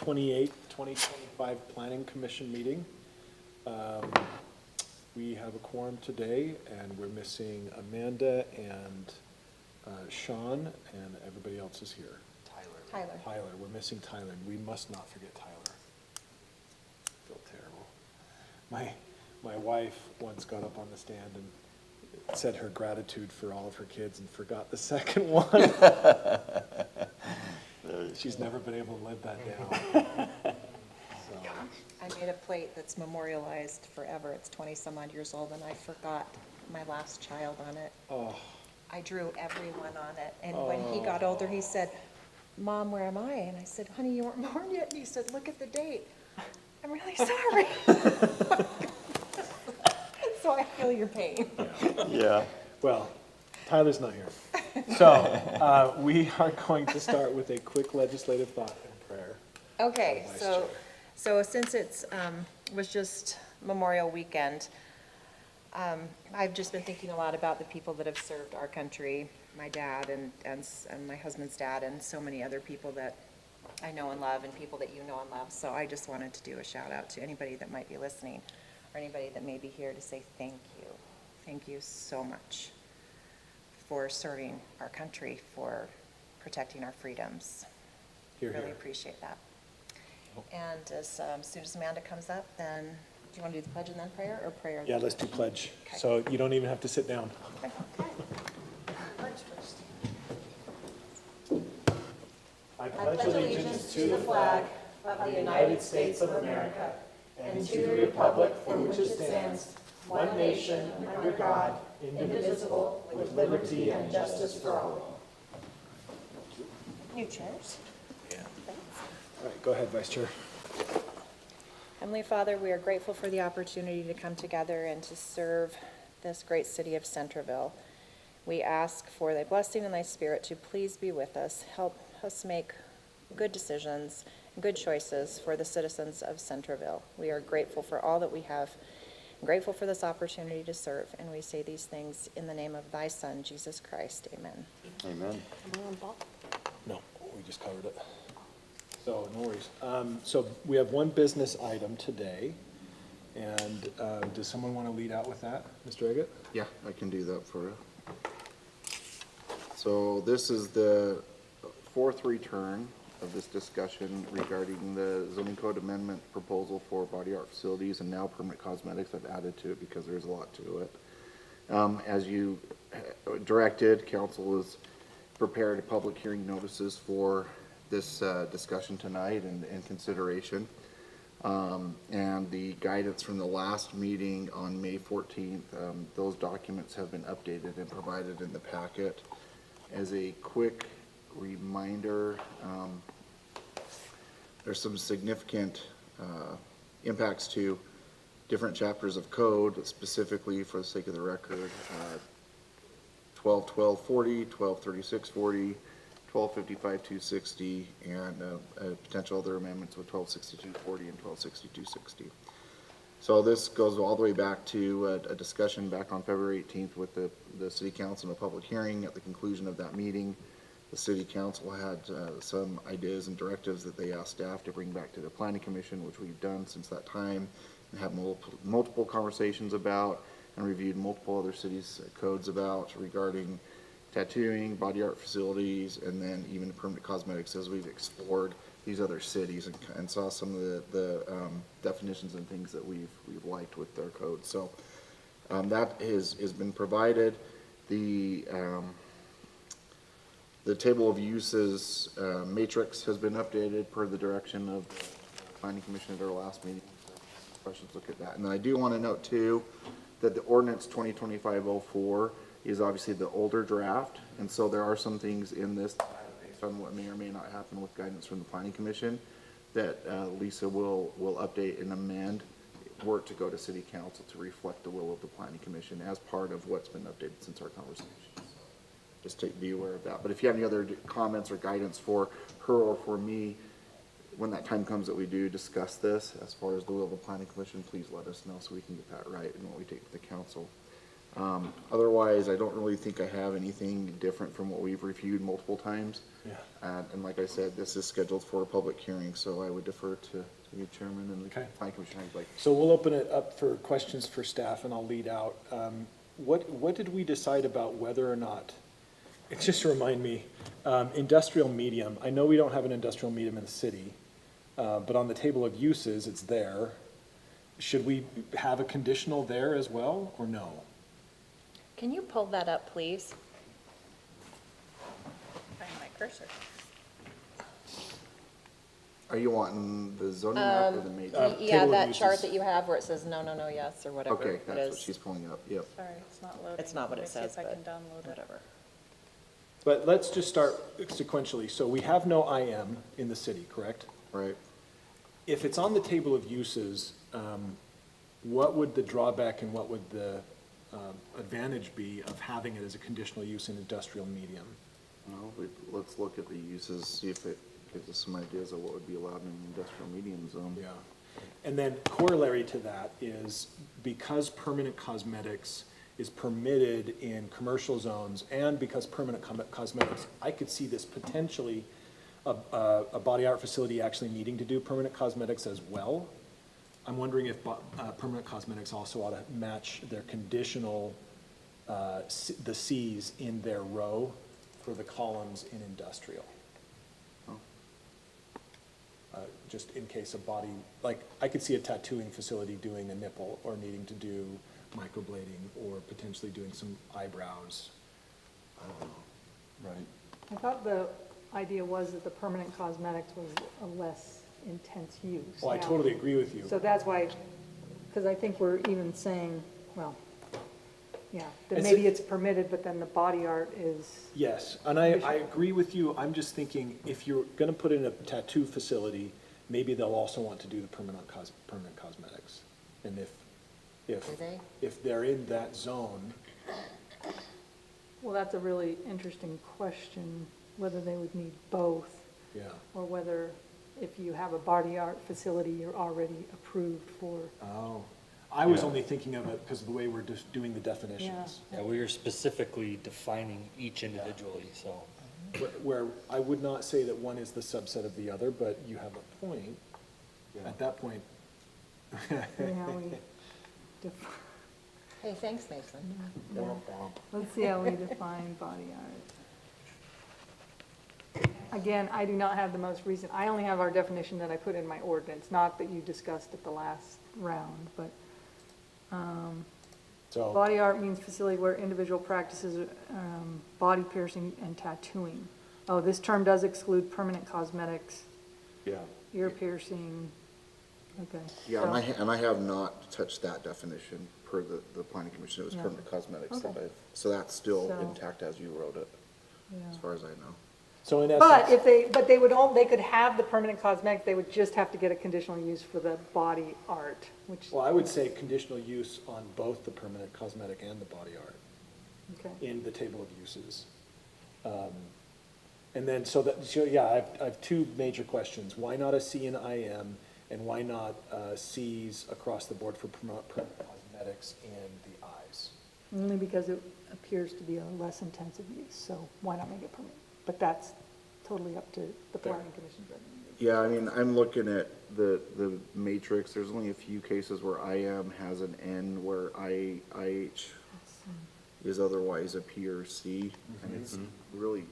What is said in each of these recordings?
28, 2025 Planning Commission meeting. We have a quorum today, and we're missing Amanda and Sean, and everybody else is here. Tyler, we're missing Tyler. We must not forget Tyler. I feel terrible. My wife once got up on the stand and said her gratitude for all of her kids and forgot the second one. She's never been able to live that down. So. I made a plate that's memorialized forever. It's 20 some odd years old, and I forgot my last child on it. Oh. I drew everyone on it, and when he got older, he said, "Mom, where am I?" And I said, "Honey, you weren't born yet." And he said, "Look at the date." I'm really sorry. So I feel your pain. Yeah. Well, Tyler's not here. So we are going to start with a quick legislative thought and prayer. Okay, Vice so, Chair. so since it's, was just Memorial Weekend, I've just been thinking a lot about the people that have served our country, my dad and my husband's dad, and so many other people that I know and love, and people that you know and love. So I just wanted to do a shout out to anybody that might be listening, or anybody that may be here, to say thank you. Thank you so much for serving our country, for protecting our freedoms. Hear, Really hear. appreciate that. And as soon as Amanda comes up, then, do you want to do the pledge and then prayer, or prayer? Yeah, let's do pledge. Okay. So you don't even have to sit down. Okay. Pledge first. I I pledge allegiance to the flag of the United States of America and to the republic for which it stands, one nation, under God, indivisible, with liberty and justice for all. New chairs. Yeah. All right, go ahead, Vice Chair. Heavenly Father, we are grateful for the opportunity to come together and to serve this great city of Centerville. We ask for thy blessing and thy spirit to please be with us. Help us make good decisions, good choices for the citizens of Centerville. We are grateful for all that we have, and grateful for this opportunity to serve. And we say these things in the name of thy Son, Jesus Christ. Amen. Amen. No, we just covered it. So no worries. So we have one business item today, and does someone want to lead out with that, Mr. Eggett? Yeah, I can do that for you. So this is the fourth return of this discussion regarding the zoning code amendment proposal for body art facilities and now permanent cosmetics. I've added to it because there's a lot to it. As you directed, council has prepared public hearing notices for this discussion tonight and consideration. And the guidance from the last meeting on May 14th, those documents have been updated and provided in the packet. As a quick reminder, there's some significant impacts to different chapters of code, specifically for the sake of the record, 121240, 123640, 1255-260, and potential other amendments with 126240 and 126260. So this goes all the way back to a discussion back on February 18th with the City Council in a public hearing. At the conclusion of that meeting, the City Council had some ideas and directives that they asked staff to bring back to the Planning Commission, which we've done since that time, and have multiple conversations about, and reviewed multiple other cities' codes about regarding tattooing, body art facilities, and then even permanent cosmetics, as we've explored these other cities and saw some of the definitions and things that we've liked with their code. So that has been provided. The table of uses matrix has been updated per the direction of the Planning Commission at our last meeting. Questions, look at that. And then I do want to note too that the ordinance 2025-04 is obviously the older draft, and so there are some things in this based on what may or may not happen with guidance from the Planning Commission that Lisa will update and amend, work to go to City Council to reflect the will of the Planning Commission as part of what's been updated since our conversation. So just to be aware of that. But if you have any other comments or guidance for her or for me, when that time comes that we do discuss this, as far as the will of the Planning Commission, please let us know so we can get that right and what we take to the council. Otherwise, I don't really think I have anything different from what we've reviewed multiple times. Yeah. And like I said, this is scheduled for a public hearing, so I would defer to you, Chairman, and the Okay. Planning Commission. I'd like. So we'll open it up for questions for staff, and I'll lead out. What did we decide about whether or not, it's just to remind me, industrial medium, I know we don't have an industrial medium in the city, but on the table of uses, it's there. Should we have a conditional there as well, or no? Can you pull that up, please? Find my cursor. Are you wanting the zoning map or the matrix? Yeah, table of that chart uses. that you have where it says no, no, no, yes, or whatever Okay, it that's what is. she's pulling up, yep. Sorry, it's not loading. It's not what it says, Let me see if I but can download it. whatever. But let's just start sequentially. So we have no IM in the city, correct? Right. If it's on the table of uses, what would the drawback and what would the advantage be of having it as a conditional use in industrial medium? Well, let's look at the uses, see if it gives us some ideas of what would be allowed in an industrial medium zone. Yeah. And then corollary to that is because permanent cosmetics is permitted in commercial zones and because permanent cosmetics, I could see this potentially a body art facility actually needing to do permanent cosmetics as well. I'm wondering if permanent cosmetics also ought to match their conditional, the Cs in their row for the columns in industrial. Just in case a body, like, I could see a tattooing facility doing a nipple or needing to do microblading or potentially doing some eyebrows. I don't know. Right. I thought the idea was that the permanent cosmetics was a less intense use. Well, I Now- totally agree with you. So that's why, because I think we're even saying, well, yeah, that It's- maybe it's permitted, but then the body art is, Yes, and I agree with you. I'm just thinking, if you're gonna put in a tattoo facility, maybe they'll also want to do the permanent cosmetics. And Do they? if they're in that zone, well, that's a really interesting question, whether they would need both, yeah. or whether if you have a body art facility, you're already approved for, Oh, I was only thinking of it because of the way we're just doing the definitions. Yeah, we are specifically defining each individually, so. Where I would not say that one is the subset of the other, but you have a point. At that point, see how we define. Hey, thanks, Mason. Let's see how we define body art. Again, I do not have the most recent, I only have our definition that I put in my ordinance, not that you discussed at the last round, but so, body art means facility where individual practices body piercing and tattooing. Oh, this term does exclude permanent cosmetics, yeah. ear piercing, okay. Yeah, So- and I have not touched that definition per the planning commission. It was Yeah. permanent cosmetics that Okay. so that's still So- intact as you wrote it, yeah. as far as I know. So in But essence, they would they could have the permanent cosmetics, they would just have to get a conditional use for the body art, which, well, I would say conditional use on both the permanent cosmetic and the body art okay. in the table of uses. And then, so yeah, I have two major questions. Why not a C in IM, and why not Cs across the board for permanent cosmetics in the Is? Only because it appears to be a less intensive use, so why not make it permanent? But that's totally up to the planning commission's recommendation. Yeah, I mean, I'm looking at the matrix. There's only a few cases where IM has an N, where IH is otherwise a P or C, and it's really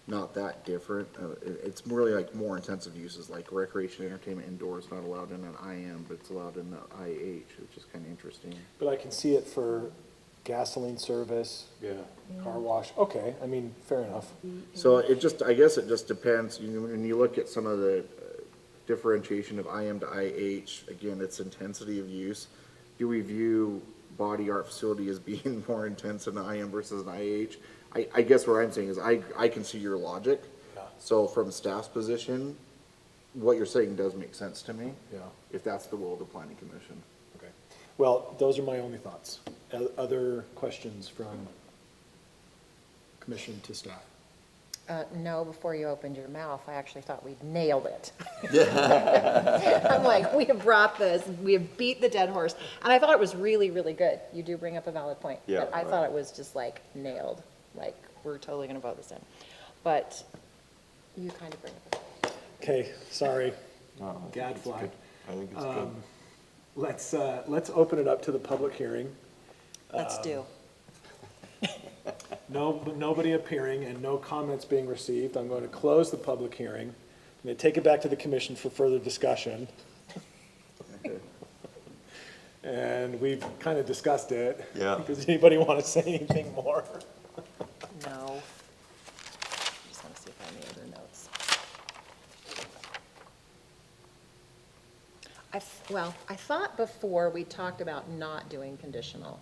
not that different. It's really like more intensive uses, like recreation, entertainment indoors, not allowed in an IM, but it's allowed in the IH, which is kind of interesting. But I can see it for gasoline service. Yeah. Car wash, okay, I mean, fair enough. So I guess it just depends, when you look at some of the differentiation of IM to IH, again, it's intensity of use. Do we view body art facility as being more intense in an IM versus an IH? I guess what I'm saying is I can see your logic. Yeah. So from staff's position, what you're saying does make sense to me. Yeah. If that's the will of the planning commission. Okay. Well, those are my only thoughts. Other questions from commission to staff? No, before you opened your mouth, I actually thought we'd nailed it. I'm like, we have brought this, we have beat the dead horse. And I thought it was really, really good. You do bring up a valid point. Yeah, But I right. thought it was just like nailed, like, we're totally gonna vote this in. But you kind of bring up a Okay, sorry, No, gadfly. I think it's good. Let's open it up to the public hearing. Let's do. Nobody appearing and no comments being received. I'm going to close the public hearing. I'm going to take it back to the commission for further discussion. And we've kind of discussed it. Yeah. Does anybody want to say anything more? No. Just wanna see if I have any other notes. I thought before we talked about not doing conditional.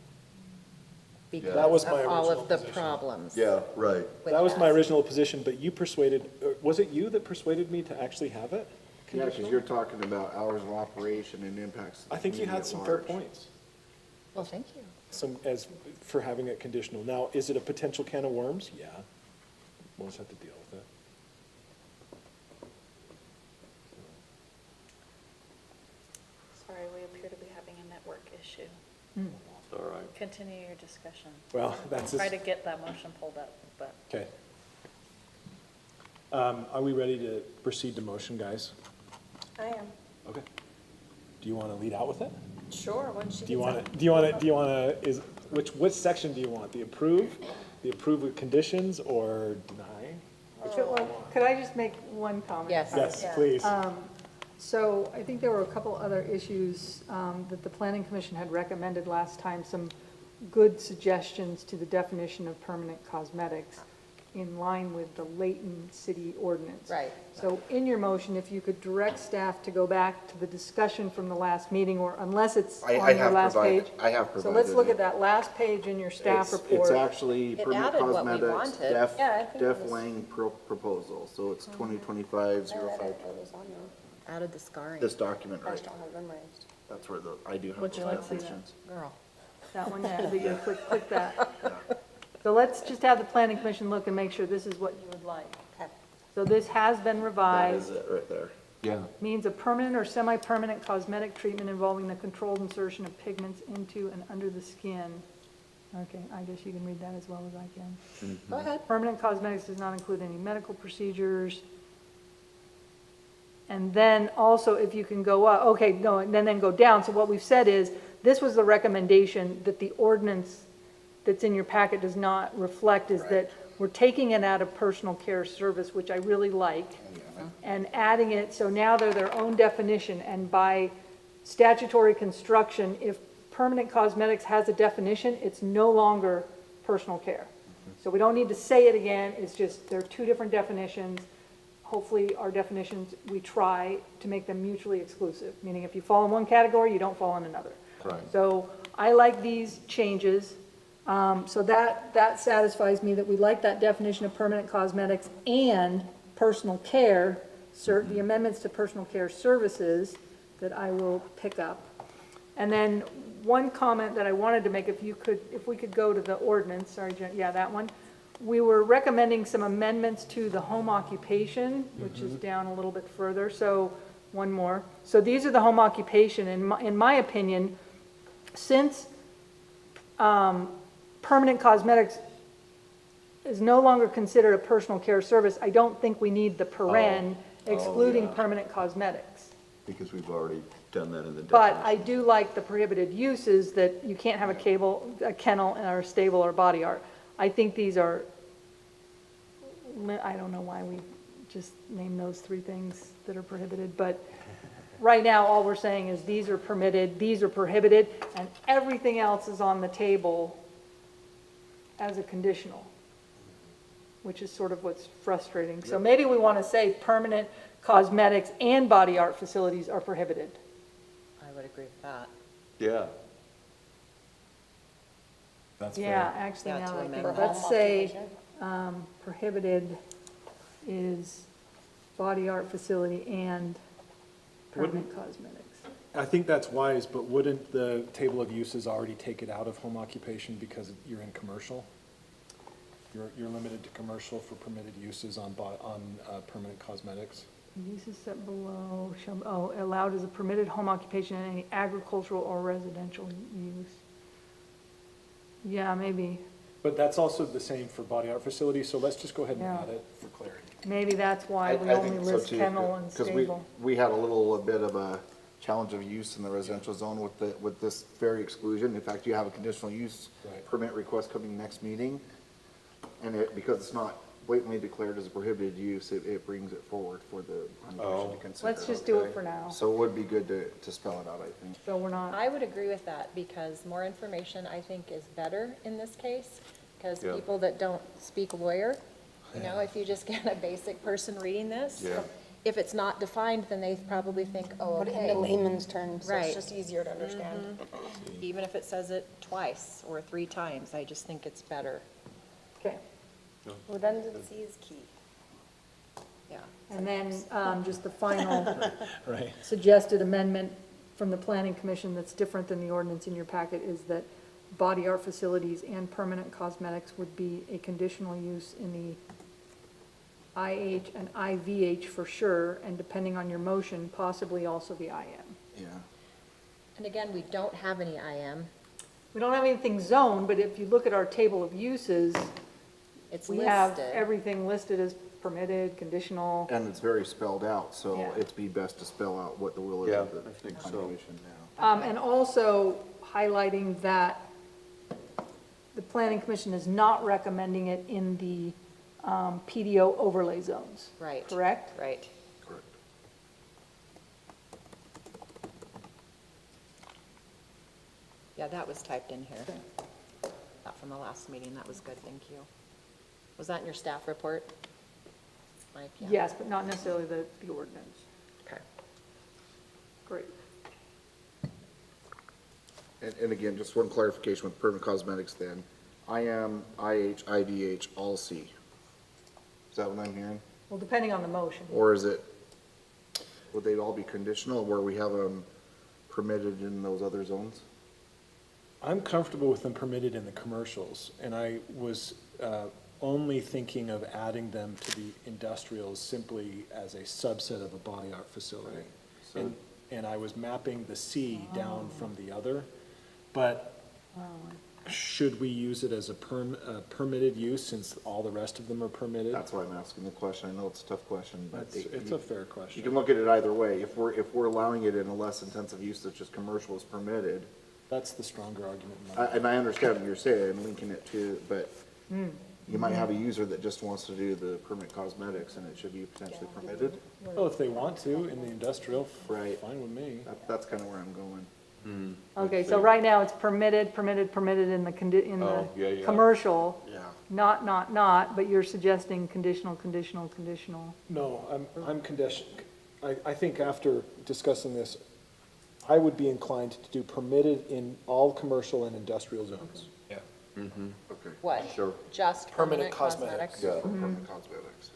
Because That was my of all original of the position. problems. Yeah, right. with That was my that. original position, but you persuaded, was it you that persuaded me to actually have it? Yeah, because you're talking about hours of operation and impacts. to the I think you community had at some fair large. points, Well, thank you. for having it conditional. Now, is it a potential can of worms? Yeah. We'll just have to deal with it. Sorry, we appear to be having a network issue. It's all right. Continue your discussion. Well, that's Try just, to get that motion pulled up, but okay. Are we ready to proceed to motion, guys? I am. Okay. Do you want to lead out with it? Sure, when she Do you want to, which section do you want? The approve with conditions, or deny? Could I just make one comment? Yes. Yes, Yeah. please. So I think there were a couple other issues that the planning commission had recommended last time, some good suggestions to the definition of permanent cosmetics in line with the Layton city ordinance. Right. So in your motion, if you could direct staff to go back to the discussion from the last meeting, or unless it's I on your have last provided- page. I have So let's provided look it. at that last page in your staff It's report. actually It permanent added what we cosmetics, wanted. Def, Yeah, I think it Def was- Lang proposal, so it's 2025-05. Added the scarring. This document right, that's where I do have. Would you those like to see that? definitions. Girl. That one, yeah, that you click that. So let's just have the planning commission look and make sure this is what you would like. So this has been That revised, is it right there. Yeah. means a permanent or semi-permanent cosmetic treatment involving the controlled insertion of pigments into and under the skin. Okay, I guess you can read that as well as I can. Go ahead. Permanent cosmetics does not include any medical procedures. And then also, if you can go up, okay, no, and then go down. So what we've said is, this was the recommendation that the ordinance that's in your packet does not reflect, is that we're taking it out of personal care service, which I really like, and adding it, so now they're their own definition, and by statutory construction, if permanent cosmetics has a definition, it's no longer personal care. So we don't need to say it again, it's just, there are two different definitions. Hopefully, our definitions, we try to make them mutually exclusive, meaning if you fall in one category, you don't fall in another. Right. So I like these changes. So that satisfies me that we like that definition of permanent cosmetics and personal care, the amendments to personal care services that I will pick up. And then one comment that I wanted to make, if we could go to the ordinance, sorry, Jen, yeah, that one. We were recommending some amendments to the home occupation, which is down a little bit further, so one more. So these are the home occupation, in my opinion, since permanent cosmetics is no longer considered a personal care service, I don't think we need the paren excluding yeah. permanent cosmetics. Because we've already done that in the definition. But I do like the prohibited uses, that you can't have a kennel, or a stable, or body art. I think these are, I don't know why we just named those three things that are prohibited, but right now, all we're saying is these are permitted, these are prohibited, and everything else is on the table as a conditional, which is sort of what's frustrating. So maybe we want to say permanent cosmetics and body art facilities are prohibited. I would agree with that. Yeah. That's Yeah, fair. actually, Yeah, now to that I think, amend. let's say prohibited is body art facility and permanent cosmetics. I think that's wise, but wouldn't the table of uses already take it out of home occupation because you're in commercial? You're limited to commercial for permitted uses on permanent cosmetics? Uses set below shall, allowed as a permitted home occupation in any agricultural or residential use. Yeah, maybe, But that's also the same for body art facilities, so let's just go ahead and Yeah. add it for clarity. maybe that's why we I only think so list too, kennel and 'cause stable. we had a little bit of a challenge of use in the residential zone with this very exclusion. In fact, you have a conditional use Right. permit request coming next meeting. And because it's not blatantly declared as a prohibited use, it brings it forward for the planning commission to consider. Let's just do it okay? for now, So it would be good to spell it out, I think. so we're not, I would agree with that, because more information, I think, is better in this case, because Yeah. people that don't speak lawyer, you know, if you just get a basic person reading this, Yeah. if it's not defined, then they probably think, oh, Put it okay. into layman's terms, so Right. it's just easier to understand. Even if it says it twice or 3 times, I just think it's better, okay. Redundancy is key. yeah. And then, just the final Right. suggested amendment from the planning commission that's different than the ordinance in your packet is that body art facilities and permanent cosmetics would be a conditional use in the IH and IVH for sure, and depending on your motion, possibly also the IM. Yeah. And again, we don't have any IM, We don't have anything zoned, but if you look at our table of uses, it's we have listed. everything listed as permitted, conditional. And it's very spelled out, so Yeah. it'd be best to spell out what the will is Yeah, of the I think so. planning commission now. And also highlighting that the planning commission is not recommending it in the PDO overlay zones. Right. Correct? Right. Correct. Yeah, that was typed in here. Not from the last meeting, that was good, thank you. Was that in your staff report? Mike? Yeah. Yes, but not necessarily the ordinance. Okay. Great. And again, just one clarification with permanent cosmetics then. IM, IH, IVH, all C. Is that what I'm hearing? Well, depending on the motion. Or is it, would they all be conditional where we have them permitted in those other zones? I'm comfortable with them permitted in the commercials, and I was only thinking of adding them to the industrials simply as a subset of a body art facility. So- And I was mapping the C down from the other, but should we use it as a permitted use since all the rest of them are permitted? That's why I'm asking the question. I know it's a tough question, but. It's a fair You question. can look at it either way. If we're allowing it in a less intensive use that's just commercial is permitted, That's the stronger argument in my and I understand what you're saying, linking it to, but you might have a user that just wants to do the permanent cosmetics and it should be potentially permitted. Well, if they want to in the industrial, Right. fine with me. That's kind of where I'm going. Okay, so right now it's permitted in the, Oh, yeah, yeah. commercial, Yeah. not, but you're suggesting conditional. No, I'm I think after discussing this, I would be inclined to do permitted in all commercial and industrial zones. Yeah. Okay. What? Sure. Just Permanent permanent cosmetics. cosmetics? Yeah, permanent cosmetics.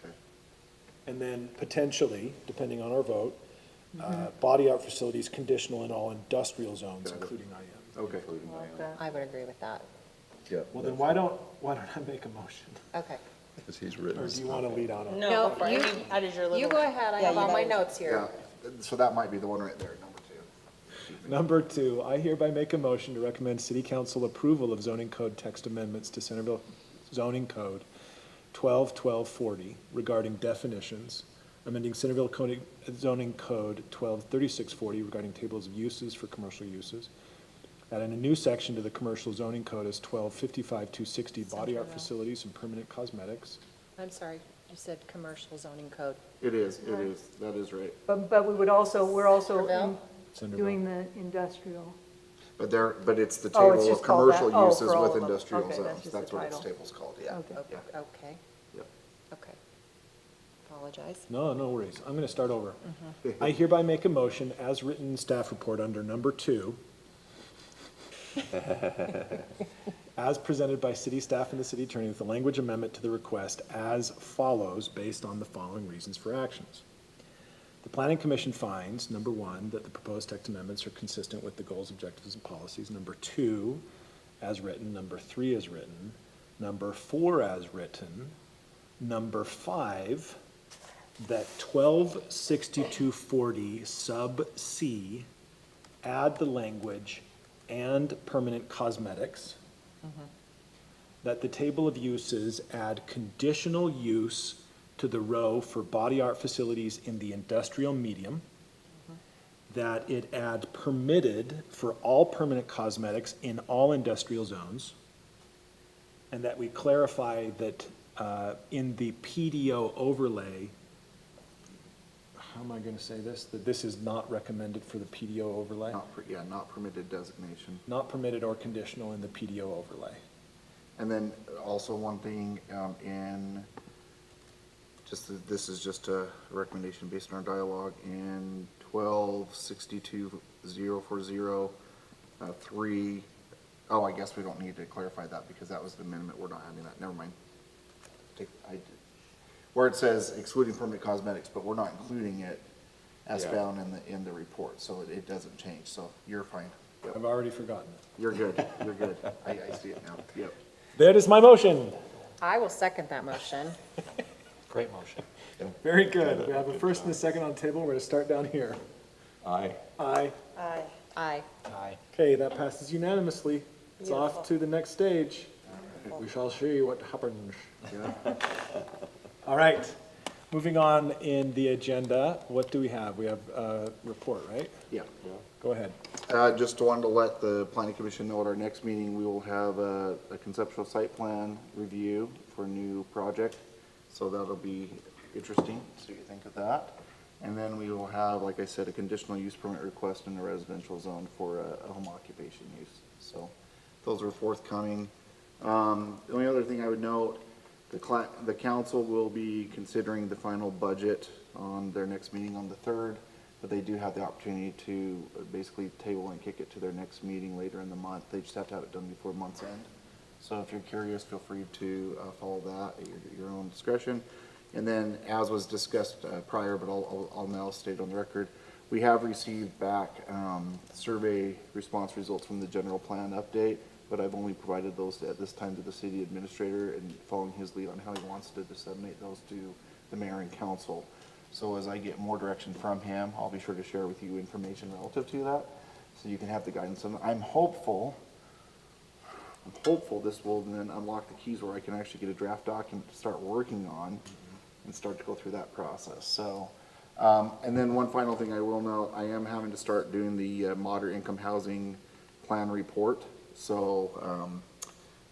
Okay. And then potentially, depending on our vote, body art facilities conditional in all industrial zones, Got it. including IM. Okay. I would agree with that. Yeah. Well, then why don't I make a motion? Okay. Because he's written. Or do you want to lead on it? No, before. I you- mean, that is your little. You go ahead, I Yeah, have you all my guys- notes here. Yeah, so that might be the one right there, number 2. Number 2, I hereby make a motion to recommend city council approval of zoning code text amendments to Centerville zoning code 12-1240 regarding definitions, amending Centerville zoning code 12-3640 regarding tables of uses for commercial uses, adding a new section to the commercial zoning code as 12-55-260 body art Centerville. facilities and permanent cosmetics. I'm sorry, you said commercial zoning code. It is, that is right. But we're also Centerville? Centerville. doing the industrial. But it's the Oh, it's table just of called that? commercial Oh, uses for all with of them. industrial Okay, that's zones. just the That's what its title. table's called, yeah. Okay. Yeah. Okay, Yep. okay. Apologize. No, no worries. I'm going to start over. I hereby make a motion as written in staff report under number 2, as presented by city staff and the city attorney with the language amendment to the request as follows based on the following reasons for actions. The planning commission finds, number 1, that the proposed text amendments are consistent with the goals, objectives, and policies. Number 2, as written. Number 3, as written. number 4 as written, number 5, that 126240 sub C, add the language "and permanent cosmetics." That the table of uses add conditional use to the row for body art facilities in the industrial medium. That it add permitted for all permanent cosmetics in all industrial zones. And that we clarify that in the PDO overlay, how am I gonna say this? That this is not recommended for the PDO overlay? Not permitted designation. Not permitted or conditional in the PDO overlay. And then also one thing, this is just a recommendation based on our dialogue in 1262-040, 3. Oh, I guess we don't need to clarify that because that was the amendment. We're not adding that. Never mind. Where it says excluding permanent cosmetics, but we're not including it as Yeah. found in the report, so it doesn't change. So you're fine. Yep. I've already forgotten it. You're good. You're good. I see it now. Yep. That is my motion. I will second that motion. Great motion. Very good. We have a first and a second on the table. We're gonna start down here. Aye. Aye. Aye. Aye. Aye. Okay, that passes unanimously. It's off to the next stage. We shall see what happens. All right, moving on in the agenda, what do we have? We have a report, right? Yeah. Go ahead. Just wanted to let the planning commission know at our next meeting, we will have a conceptual site plan review for a new project. So that'll be interesting, see what you think of that. And then we will have, like I said, a conditional use permit request in the residential zone for a home occupation use. So those are forthcoming. The only other thing I would note, the council will be considering the final budget on their next meeting on the 3rd, but they do have the opportunity to basically table and kick it to their next meeting later in the month. They just have to have it done before month's end. So if you're curious, feel free to follow that at your own discretion. And then, as was discussed prior, but I'll now state on the record, we have received back survey response results from the general plan update, but I've only provided those at this time to the city administrator and following his lead on how he wants to disseminate those to the mayor and council. So as I get more direction from him, I'll be sure to share with you information relative to that, so you can have the guidance. And I'm hopeful this will then unlock the keys where I can actually get a draft document to start working on and start to go through that process. So, and then one final thing I will note, I am having to start doing the moderate income housing plan report. So,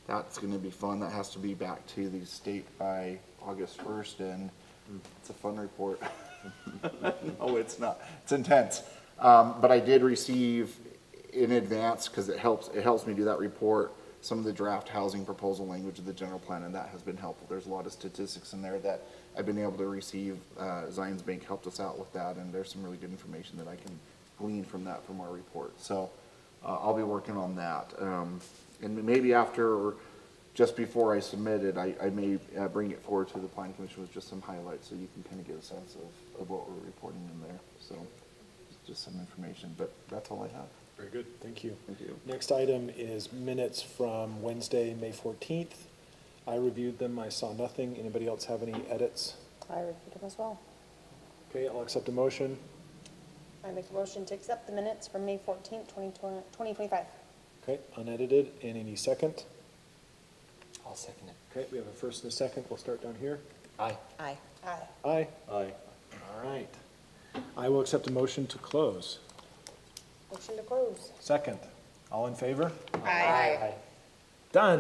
that's gonna be fun. That has to be back to the state by August 1st, and it's a fun report. No, it's not. It's intense. But I did receive in advance, because it helps me do that report, some of the draft housing proposal language of the general plan, and that has been helpful. There's a lot of statistics in there that I've been able to receive. Zions Bank helped us out with that, and there's some really good information that I can glean from that from our report. So I'll be working on that. And maybe after or just before I submit it, I may bring it forward to the planning commission with just some highlights so you can kind of get a sense of what we're reporting in there. So just some information, but that's all I have. Very good, thank you. Thank you. Next item is minutes from Wednesday, May 14th. I reviewed them, I saw nothing. Anybody else have any edits? I reviewed them as well. Okay, I'll accept a motion. I make a motion to accept the minutes from May 14th, 2025. Okay, unedited, and any second? I'll second it. Okay, we have a first and a second. We'll start down here. Aye. Aye. Aye. Aye. Aye. All right. I will accept a motion to close. Motion to close. Second. All in favor? Aye. Done.